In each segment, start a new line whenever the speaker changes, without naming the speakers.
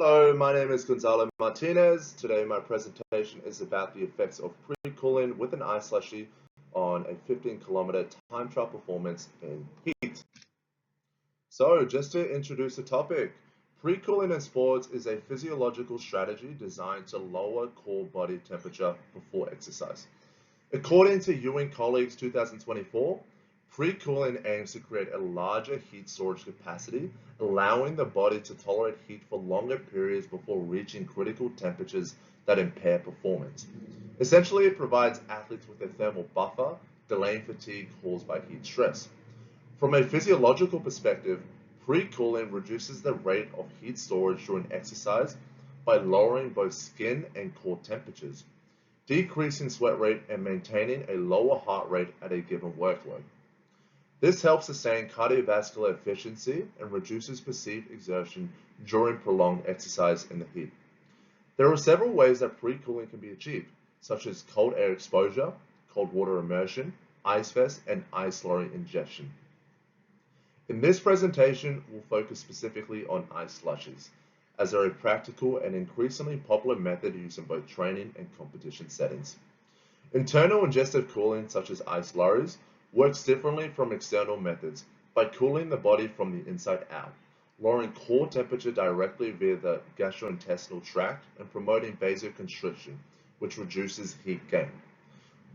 Hello, my name is Gonzalo Martinez. Today my presentation is about the effects of pre-cooling with an ice slushy on a 15-kilometer time trial performance in heat. So just to introduce the topic, pre-cooling in sports is a physiological strategy designed to lower core body temperature before exercise. According to Ewing colleagues 2024, pre-cooling aims to create a larger heat storage capacity, allowing the body to tolerate heat for longer periods before reaching critical temperatures that impair performance. Essentially, it provides athletes with a thermal buffer, delaying fatigue caused by heat stress. From a physiological perspective, pre-cooling reduces the rate of heat storage during exercise by lowering both skin and core temperatures, decreasing sweat rate and maintaining a lower heart rate at a given workload. This helps sustain cardiovascular efficiency and reduces perceived exertion during prolonged exercise in the heat. There are several ways that pre-cooling can be achieved, such as cold air exposure, cold water immersion, ice vest, and ice slurry ingestion. In this presentation, we'll focus specifically on ice slushies, as they're a practical and increasingly popular method used in both training and competition settings. Internal ingestive cooling, such as ice slurries, works differently from external methods by cooling the body from the inside out, lowering core temperature directly via the gastrointestinal tract and promoting vasoconstriction, which reduces heat gain.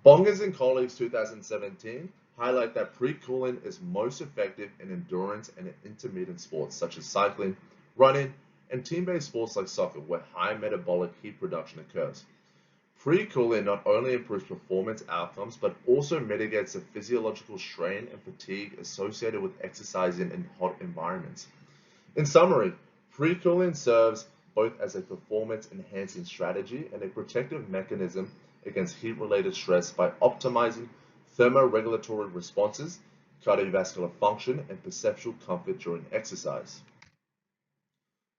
Bongers and colleagues 2017 highlight that pre-cooling is most effective in endurance and intermittent sports such as cycling, running, and team-based sports like soccer where high metabolic heat production occurs. Pre-cooling not only improves performance outcomes but also mitigates the physiological strain and fatigue associated with exercising in hot environments. In summary, pre-cooling serves both as a performance-enhancing strategy and a protective mechanism against heat-related stress by optimizing thermoregulatory responses, cardiovascular function, and perceptual comfort during exercise.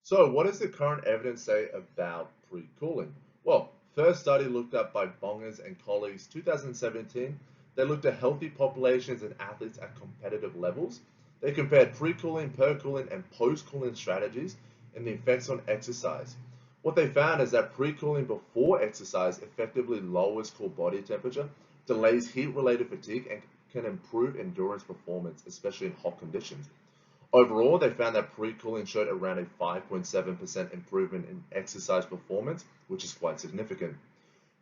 So, what does the current evidence say about pre-cooling? Well, first study looked at by Bongers and colleagues 2017, they looked at healthy populations and athletes at competitive levels. They compared pre-cooling, per-cooling, and post-cooling strategies and the effects on exercise. What they found is that pre-cooling before exercise effectively lowers core body temperature, delays heat-related fatigue, and can improve endurance performance, especially in hot conditions. Overall, they found that pre-cooling showed around a 5.7% improvement in exercise performance, which is quite significant.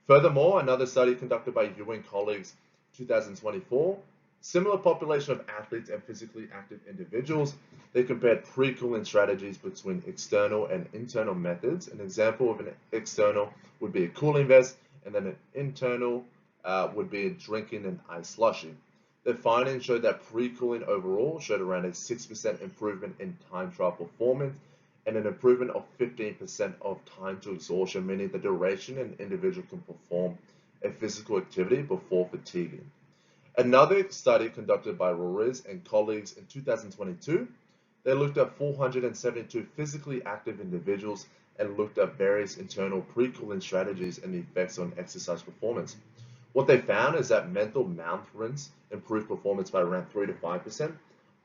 Furthermore, another study conducted by Ewing colleagues 2024, similar population of athletes and physically active individuals, they compared pre-cooling strategies between external and internal methods. An example of an external would be a cooling vest, and then an internal would be drinking an ice slushy. The findings showed that pre-cooling overall showed around a 6% improvement in time trial performance and an improvement of 15% of time to exhaustion, meaning the duration an individual can perform a physical activity before fatiguing. Another study conducted by Ruiz and colleagues in 2022, they looked at 472 physically active individuals and looked at various internal pre-cooling strategies and the effects on exercise performance. What they found is that mental mouth rinse improved performance by around 3 to 5%,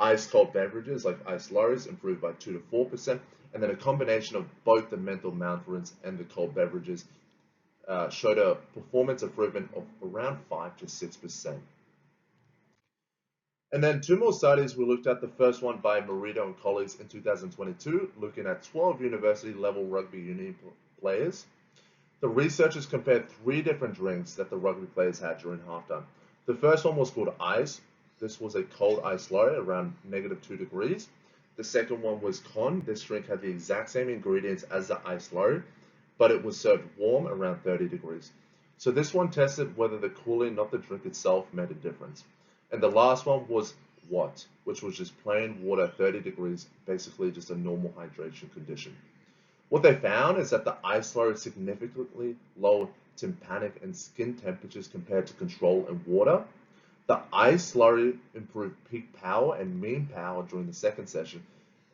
ice-cold beverages like ice slurries improved by 2 to 4%, and then a combination of both the mental mouth rinse and the cold beverages showed a performance improvement of around 5 to 6%. And then two more studies we looked at. The first one by Marito and colleagues in 2022, looking at 12 university-level rugby union players. The researchers compared 3 different drinks that the rugby players had during halftime. The first one was called ice. This was a cold ice slurry around -2 degrees. The second one was con. This drink had the exact same ingredients as the ice slurry, but it was served warm around 30 degrees. So this one tested whether the cooling, not the drink itself, made a difference. And the last one was what, which was just plain water, 30 degrees, basically just a normal hydration condition. What they found is that the ice slurry significantly lowered tympanic and skin temperatures compared to control and water. The ice slurry improved peak power and mean power during the second session,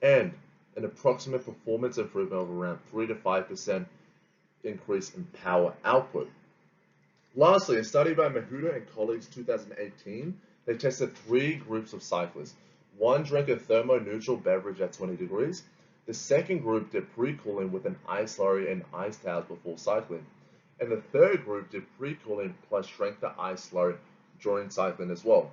and an approximate performance improvement of around 3 to 5% increase in power output. Lastly, a study by Mahuda and colleagues 2018, they tested 3 groups of cyclists. One drank a thermoneutral beverage at 20 degrees, The second group did pre-cooling with an ice slurry and ice towels before cycling. And the third group did pre-cooling plus drank the ice slurry during cycling as well.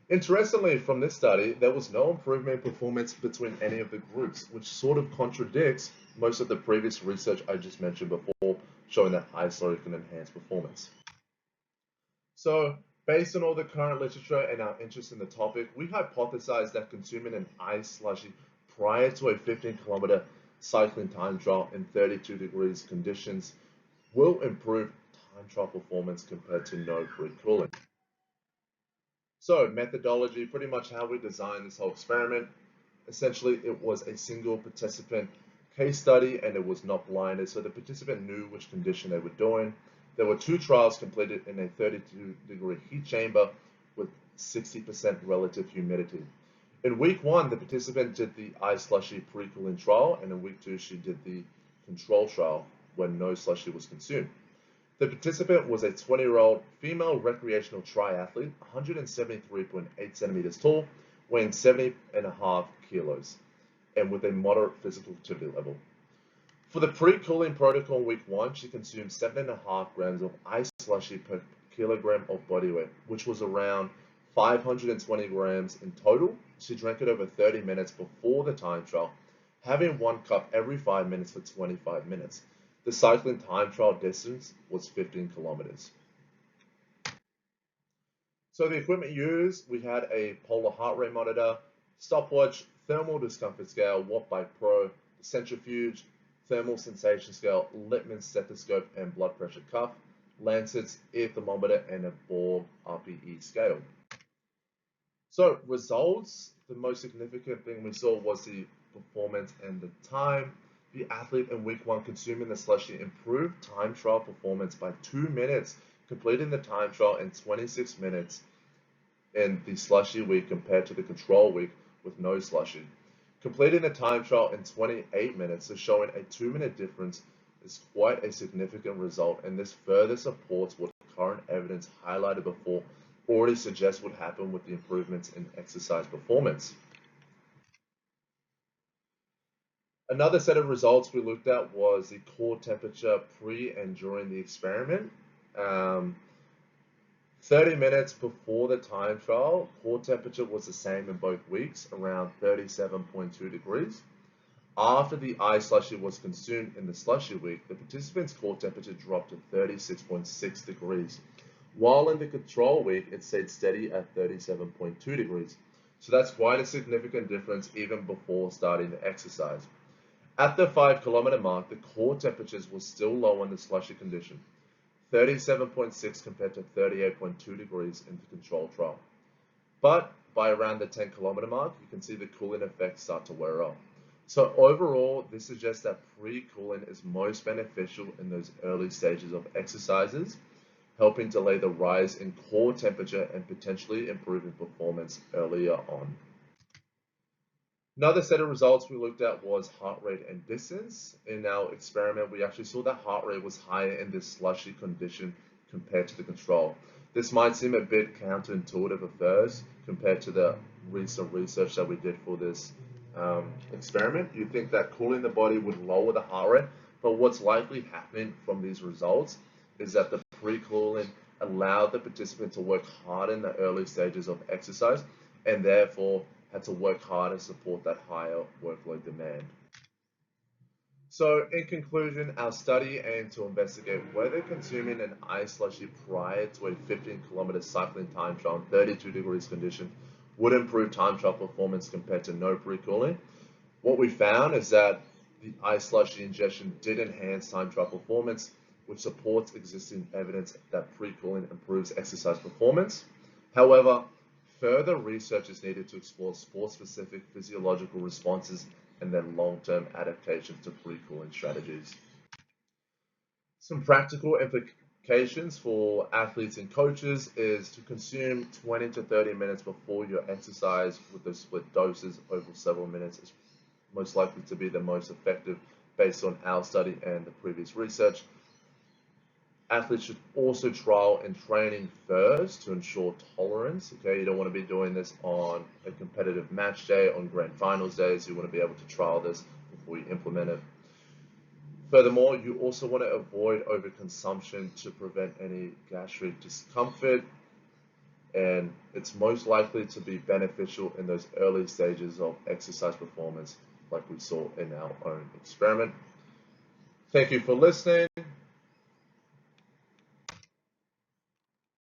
Interestingly, from this study, there was no improvement in performance between any of the groups, which sort of contradicts most of the previous research I just mentioned before, showing that ice slurry can enhance performance. So, based on all the current literature and our interest in the topic, we hypothesized that consuming an ice slushy prior to a 15-kilometer cycling time trial in 32 degrees conditions will improve time trial performance compared to no pre-cooling. So methodology, pretty much how we designed this whole experiment. Essentially, it was a single participant case study and it was not blinded, so the participant knew which condition they were doing. There were 2 trials completed in a 32-degree heat chamber with 60% relative humidity. In week 1, the participant did the ice slushy pre-cooling trial, and in week 2, she did the control trial when no slushy was consumed. The participant was a 20-year-old female recreational triathlete, 173.8 centimeters tall, weighing 70.5 kilos, and with a moderate physical activity level. For the pre-cooling protocol in week 1, she consumed 7.5 grams of ice slushy per kilogram of body weight, which was around 520 grams in total. She drank it over 30 minutes before the time trial, having 1 cup every 5 minutes for 25 minutes. The cycling time trial distance was 15 kilometers. So the equipment used, we had a polar heart rate monitor, stopwatch, thermal discomfort scale, Wattbike Pro, centrifuge, thermal sensation scale, Littmann stethoscope and blood pressure cuff, lancets, ear thermometer, and a Borg RPE scale. So results, the most significant thing we saw was the performance and the time. The athlete in week 1 consuming the slushy improved time trial performance by 2 minutes, completing the time trial in 26 minutes in the slushy week compared to the control week with no slushy. Completing the time trial in 28 minutes, so showing a 2-minute difference, is quite a significant result, and this further supports what current evidence highlighted before already suggests would happen with the improvements in exercise performance. Another set of results we looked at was the core temperature pre and during the experiment. 30 minutes before the time trial, core temperature was the same in both weeks, around 37.2 degrees. After the ice slushy was consumed in the slushy week, the participant's core temperature dropped to 36.6 degrees, while in the control week, it stayed steady at 37.2 degrees. So that's quite a significant difference even before starting the exercise. At the 5-kilometer mark, the core temperatures were still low in the slushy condition, 37.6 compared to 38.2 degrees in the control trial. But by around the 10-kilometer mark, you can see the cooling effects start to wear off. So overall, this suggests that pre-cooling is most beneficial in those early stages of exercises, helping delay the rise in core temperature and potentially improving performance earlier on. Another set of results we looked at was heart rate and distance. In our experiment, we actually saw that heart rate was higher in this slushy condition compared to the control. This might seem a bit counterintuitive at first compared to the recent research that we did for this experiment. You'd think that cooling the body would lower the heart rate, but what's likely happening from these results is that the pre-cooling allowed the participant to work hard in the early stages of exercise and therefore had to work hard to support that higher workload demand. So in conclusion, our study aimed to investigate whether consuming an ice slushy prior to a 15-kilometer cycling time trial in 32 degrees condition would improve time trial performance compared to no pre-cooling. What we found is that the ice slushy ingestion did enhance time trial performance, which supports existing evidence that pre-cooling improves exercise performance. However, further research is needed to explore sport-specific physiological responses and then long-term adaptations to pre-cooling strategies. Some practical implications for athletes and coaches is to consume 20 to 30 minutes before your exercise with the split doses over several minutes is most likely to be the most effective based on our study and the previous research. Athletes should also trial and training first to ensure tolerance. Okay, you don't want to be doing this on a competitive match day, on grand finals days. You want to be able to trial this before you implement it. Furthermore, you also want to avoid overconsumption to prevent any gastric discomfort, and it's most likely to be beneficial in those early stages of exercise performance, like we saw in our own experiment. Thank you for listening.